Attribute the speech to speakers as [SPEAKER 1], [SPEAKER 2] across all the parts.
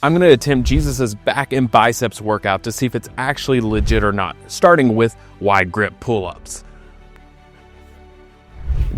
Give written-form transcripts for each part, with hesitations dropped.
[SPEAKER 1] I'm going to attempt Jesus's back and biceps workout to see if it's actually legit or not, starting with wide grip pull-ups.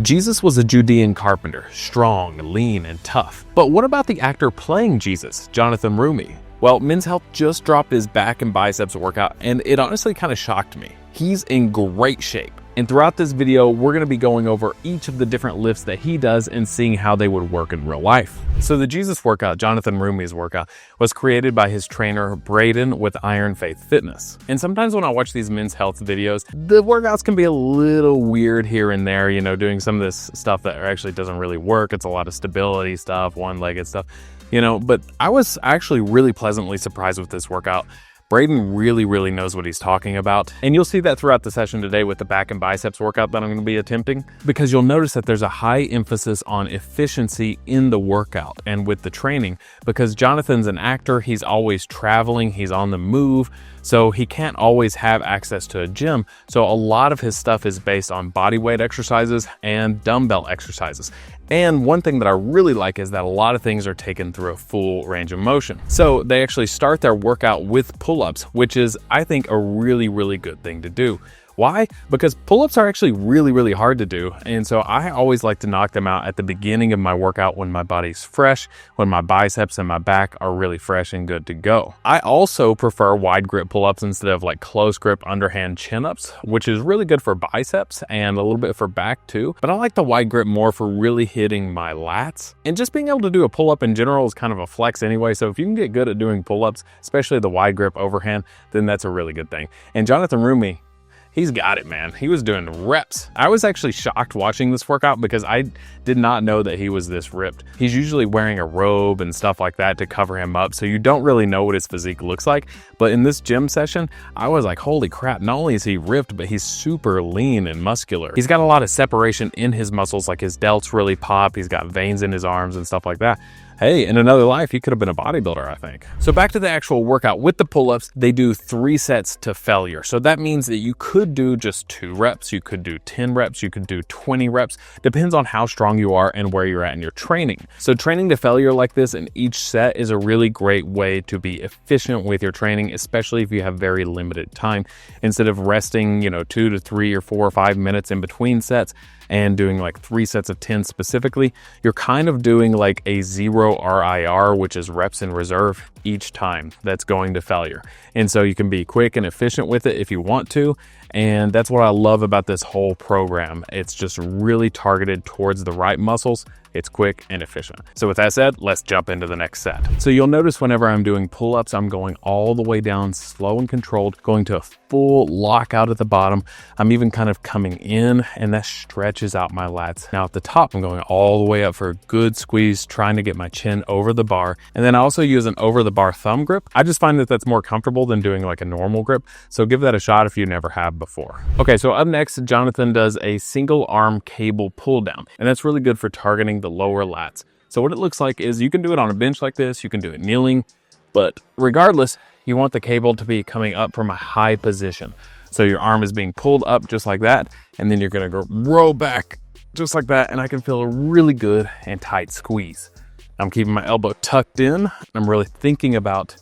[SPEAKER 1] Jesus was a Judean carpenter, strong, lean, and tough. But what about the actor playing Jesus, Jonathan Roumie? Well, Men's Health just dropped his back and biceps workout, and it honestly kind of shocked me. He's in great shape. And throughout this video, we're going to be going over each of the different lifts that he does and seeing how they would work in real life. So the Jesus workout, Jonathan Roumie's workout, was created by his trainer Braden with Iron Faith Fitness. And sometimes when I watch these Men's Health videos, the workouts can be a little weird here and there, you know, doing some of this stuff that actually doesn't really work. It's a lot of stability stuff, one-legged stuff, you know, but I was actually really pleasantly surprised with this workout. Braden really knows what he's talking about. And you'll see that throughout the session today with the back and biceps workout that I'm going to be attempting, because you'll notice that there's a high emphasis on efficiency in the workout and with the training, because Jonathan's an actor, he's always traveling, he's on the move, so he can't always have access to a gym. So a lot of his stuff is based on body weight exercises and dumbbell exercises. And one thing that I really like is that a lot of things are taken through a full range of motion. So they actually start their workout with pull-ups, which is, I think, a really good thing to do. Why? Because pull-ups are actually really hard to do. And so I always like to knock them out at the beginning of my workout when my body's fresh, when my biceps and my back are really fresh and good to go. I also prefer wide grip pull-ups instead of like close grip underhand chin-ups, which is really good for biceps and a little bit for back too. But I like the wide grip more for really hitting my lats. And just being able to do a pull-up in general is kind of a flex anyway. So if you can get good at doing pull-ups, especially the wide grip overhand, then that's a really good thing. And Jonathan Roumie, he's got it, man. He was doing reps. I was actually shocked watching this workout because I did not know that he was this ripped. He's usually wearing a robe and stuff like that to cover him up, so you don't really know what his physique looks like. But in this gym session, I was like, holy crap, not only is he ripped, but he's super lean and muscular. He's got a lot of separation in his muscles, like his delts really pop. He's got veins in his arms and stuff like that. Hey, in another life, he could have been a bodybuilder, I think. So back to the actual workout with the pull-ups, they do 3 sets to failure. So that means that you could do just 2 reps, you could do 10 reps, you could do 20 reps, depends on how strong you are and where you're at in your training. So training to failure like this in each set is a really great way to be efficient with your training, especially if you have very limited time. Instead of resting, 2 to 3 or 4 or 5 minutes in between sets, and doing like 3 sets of 10 specifically, you're kind of doing like a 0 RIR, which is reps in reserve each time that's going to failure. And so you can be quick and efficient with it if you want to. And that's what I love about this whole program. It's just really targeted towards the right muscles. It's quick and efficient. So with that said, let's jump into the next set. So you'll notice whenever I'm doing pull-ups, I'm going all the way down slow and controlled, going to a full lockout at the bottom. I'm even kind of coming in, and that stretches out my lats. Now at the top, I'm going all the way up for a good squeeze, trying to get my chin over the bar. And then I also use an over the bar thumb grip. I just find that that's more comfortable than doing like a normal grip. So give that a shot if you never have before. Okay, so up next, Jonathan does a single arm cable pull down, and that's really good for targeting the lower lats. So what it looks like is you can do it on a bench like this, you can do it kneeling, but regardless, you want the cable to be coming up from a high position. So your arm is being pulled up just like that, and then you're gonna go row back just like that, and I can feel a really good and tight squeeze. I'm keeping my elbow tucked in. I'm really thinking about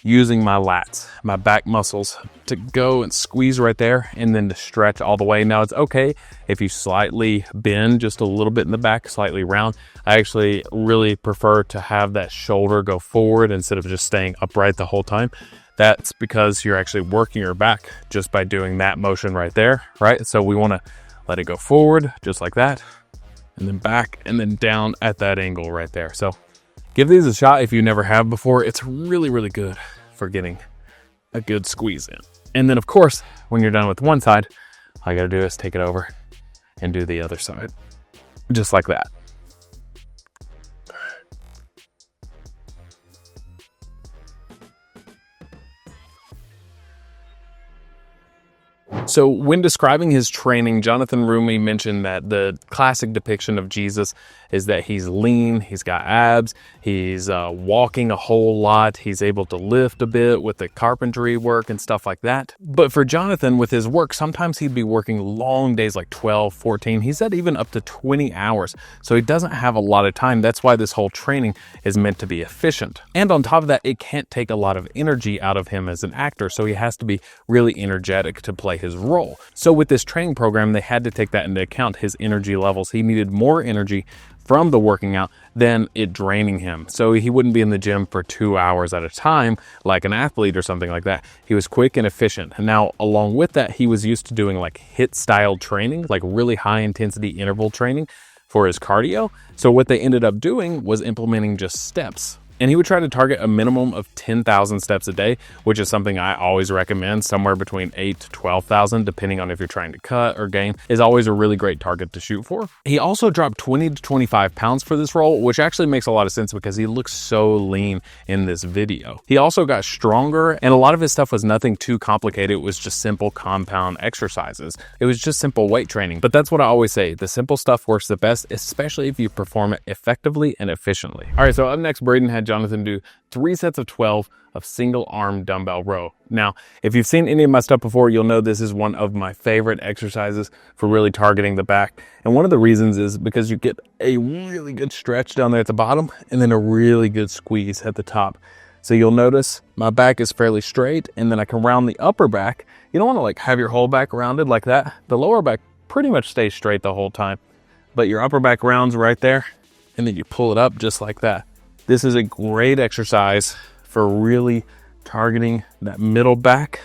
[SPEAKER 1] using my lats, my back muscles, to go and squeeze right there and then to stretch all the way. Now it's okay if you slightly bend just a little bit in the back, slightly round. I actually really prefer to have that shoulder go forward instead of just staying upright the whole time. That's because you're actually working your back just by doing that motion right there, right? So we want to let it go forward just like that, and then back and then down at that angle right there. So give these a shot if you never have before. It's really good for getting a good squeeze in. And then of course, when you're done with one side, all you gotta do is take it over and do the other side. Just like that. So when describing his training, Jonathan Roumie mentioned that the classic depiction of Jesus is that he's lean, he's got abs, he's walking a whole lot, he's able to lift a bit with the carpentry work and stuff like that. But for Jonathan, with his work, sometimes he'd be working long days like 12, 14, he said even up to 20 hours. So he doesn't have a lot of time. That's why this whole training is meant to be efficient. And on top of that, it can't take a lot of energy out of him as an actor. So he has to be really energetic to play his role. So with this training program, they had to take that into account, his energy levels. He needed more energy from the working out than it draining him. So he wouldn't be in the gym for 2 hours at a time like an athlete or something like that. He was quick and efficient. And now along with that, he was used to doing like HIIT style training, like really high intensity interval training for his cardio. So what they ended up doing was implementing just steps. And he would try to target a minimum of 10,000 steps a day, which is something I always recommend. Somewhere between 8 to 12,000, depending on if you're trying to cut or gain, is always a really great target to shoot for. He also dropped 20 to 25 pounds for this role, which actually makes a lot of sense because he looks so lean in this video. He also got stronger, and a lot of his stuff was nothing too complicated. It was just simple compound exercises. It was just simple weight training. But that's what I always say. The simple stuff works the best, especially if you perform it effectively and efficiently. All right, so up next, Braden had Jonathan do 3 sets of 12 of single arm dumbbell row. Now, if you've seen any of my stuff before, you'll know this is one of my favorite exercises for really targeting the back. And one of the reasons is because you get a really good stretch down there at the bottom and then a really good squeeze at the top. So you'll notice my back is fairly straight, and then I can round the upper back. You don't want to like have your whole back rounded like that. The lower back pretty much stays straight the whole time, but your upper back rounds right there, and then you pull it up just like that. This is a great exercise for really targeting that middle back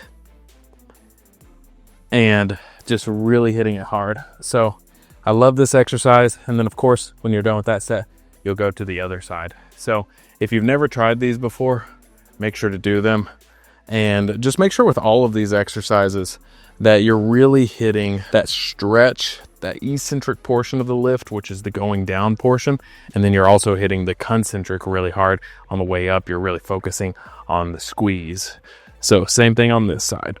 [SPEAKER 1] and just really hitting it hard. So I love this exercise. And then of course, when you're done with that set, you'll go to the other side. So if you've never tried these before, make sure to do them. And just make sure with all of these exercises that you're really hitting that stretch, that eccentric portion of the lift, which is the going down portion. And then you're also hitting the concentric really hard on the way up. You're really focusing on the squeeze. So same thing on this side.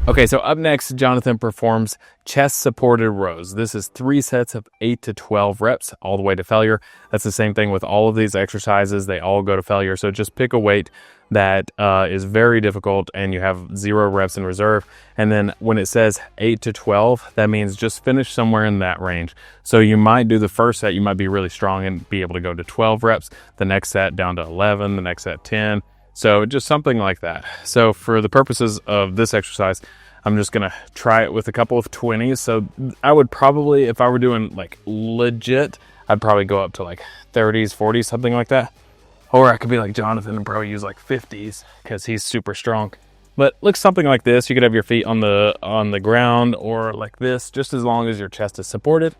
[SPEAKER 1] Okay, so up next, Jonathan performs chest supported rows. This is 3 sets of 8 to 12 reps all the way to failure. That's the same thing with all of these exercises. They all go to failure. So just pick a weight that is very difficult and you have 0 reps in reserve. And then when it says 8 to 12, that means just finish somewhere in that range. So you might do the first set, you might be really strong and be able to go to 12 reps. The next set down to 11, the next set 10. So just something like that. So for the purposes of this exercise, I'm just gonna try it with a couple of 20s. So I would probably, if I were doing like legit, I'd probably go up to like 30s, 40s, something like that. Or I could be like Jonathan and probably use like 50s because he's super strong. But looks something like this. You could have your feet on the ground or like this, just as long as your chest is supported.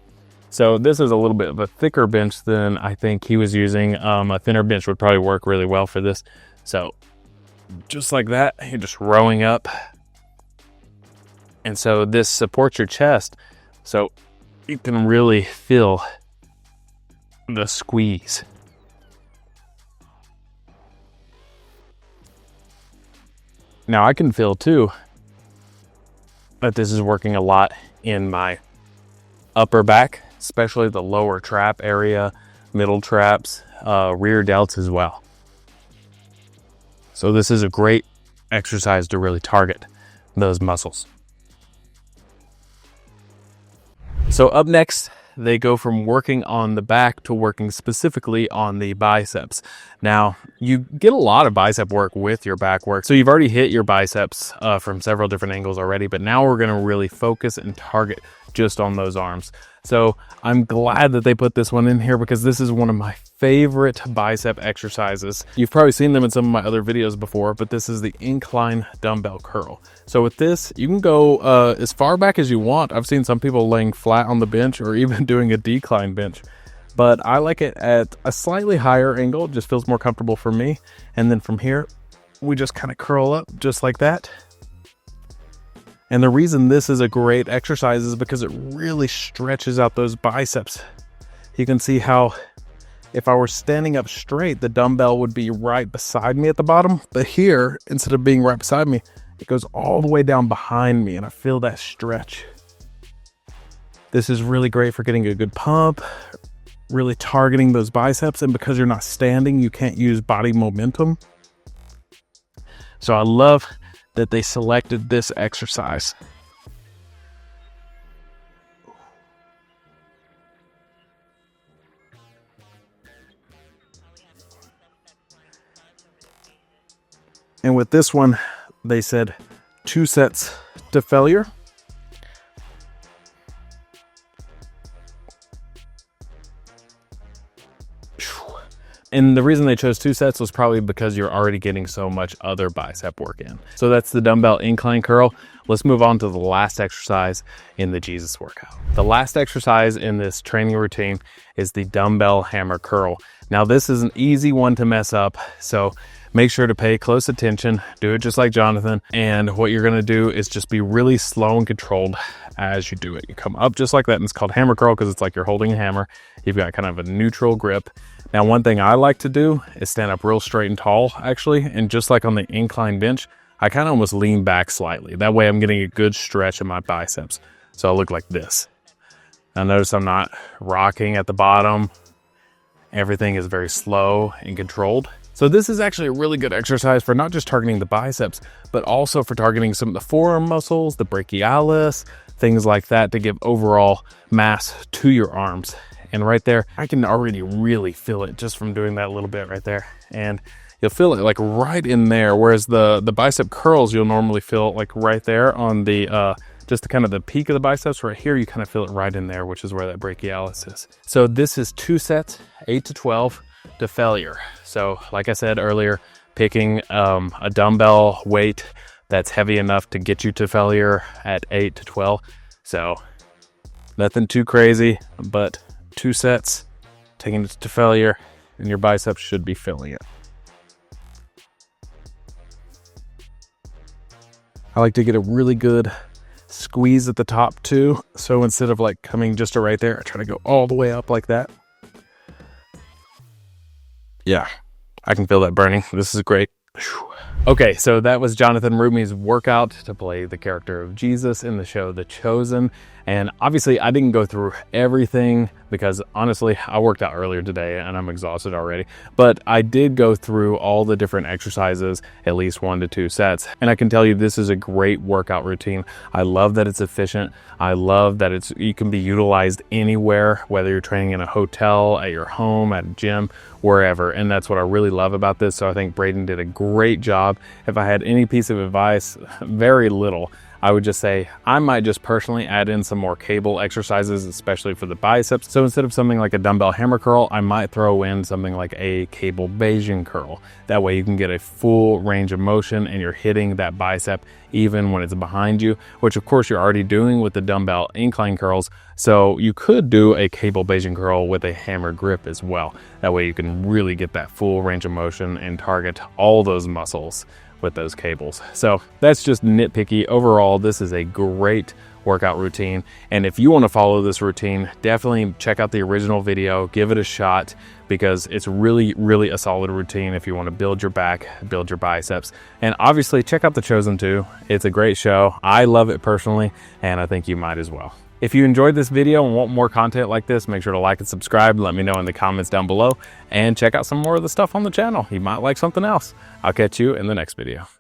[SPEAKER 1] So this is a little bit of a thicker bench than I think he was using. A thinner bench would probably work really well for this. So just like that, you're just rowing up. And so this supports your chest. So you can really feel the squeeze. Now I can feel too that this is working a lot in my upper back, especially the lower trap area, middle traps, rear delts as well. So this is a great exercise to really target those muscles. So up next, they go from working on the back to working specifically on the biceps. Now, you get a lot of bicep work with your back work. So you've already hit your biceps from several different angles already, but now we're gonna really focus and target just on those arms. So I'm glad that they put this one in here because this is one of my favorite bicep exercises. You've probably seen them in some of my other videos before, but this is the incline dumbbell curl. So with this, you can go as far back as you want. I've seen some people laying flat on the bench or even doing a decline bench, but I like it at a slightly higher angle. It just feels more comfortable for me. And then from here, we just kind of curl up just like that. And the reason this is a great exercise is because it really stretches out those biceps. You can see how
[SPEAKER 2] if I were standing up straight, the dumbbell would be right beside me at the bottom. But here, instead of being right beside me, it goes all the way down behind me, and I feel that stretch. This is really great for getting a good pump, really targeting those biceps. And because you're not standing, you can't use body momentum. So I love that they selected this exercise. And with this one, they said 2 sets to failure. And the reason they chose 2 sets was probably because you're already getting so much other bicep work in. So that's the dumbbell incline curl. Let's move on to the last exercise in the Jesus workout. The last exercise in this training routine is the dumbbell hammer curl. Now this is an easy one to mess up, so make sure to pay close attention. Do it just like Jonathan. And what you're gonna do is just be really slow and controlled as you do it. You come up just like that, and it's called hammer curl because it's like you're holding a hammer. You've got kind of a neutral grip. Now, one thing I like to do is stand up real straight and tall, actually. And just like on the incline bench, I kind of almost lean back slightly. That way I'm getting a good stretch in my biceps. So I'll look like this. Now notice I'm not rocking at the bottom. Everything is very slow and controlled. So this is actually a really good exercise for not just targeting the biceps, but also for targeting some of the forearm muscles, the brachialis, things like that, to give overall mass to your arms. And right there, I can already really feel it just from doing that little bit right there. And you'll feel it like right in there. Whereas the bicep curls, you'll normally feel it like right there on the, just the kind of the peak of the biceps. Right here, you kind of feel it right in there, which is where that brachialis is. So this is 2 sets, 8 to 12 to failure. So like I said earlier, picking a dumbbell weight that's heavy enough to get you to failure at 8 to 12. So nothing too crazy, but 2 sets, taking it to failure, and your biceps should be feeling it. I like to get a really good squeeze at the top too. So instead of like coming just to right there, I try to go all the way up like that. Yeah, I can feel that burning. This is great. Okay, so that was Jonathan Roumie's workout to play the character of Jesus in the show The Chosen. And obviously I didn't go through everything because honestly, I worked out earlier today and I'm exhausted already. But I did go through all the different exercises, at least 1 to 2 sets. And I can tell you this is a great workout routine. I love that it's efficient. I love that you can be utilized anywhere, whether you're training in a hotel, at your home, at a gym, wherever. And that's what I really love about this. So I think Braden did a great job. If I had any piece of advice, very little. I would just say I might just personally add in some more cable exercises, especially for the biceps. So instead of something like a dumbbell hammer curl, I might throw in something like a cable Bayesian curl. That way you can get a full range of motion and you're hitting that bicep even when it's behind you, which of course you're already doing with the dumbbell incline curls. So you could do a cable Bayesian curl with a hammer grip as well. That way you can really get that full range of motion and target all those muscles with those cables. So that's just nitpicky. Overall, this is a great workout routine. And if you want to follow this routine, definitely check out the original video, give it a shot, because it's really, really a solid routine if you want to build your back, build your biceps. And obviously check out The Chosen too. It's a great show. I love it personally, and I think you might as well. If you enjoyed this video and want more content like this, make sure to like and subscribe. Let me know in the comments down below, and check out some more of the stuff on the channel. You might like something else. I'll catch you in the next video.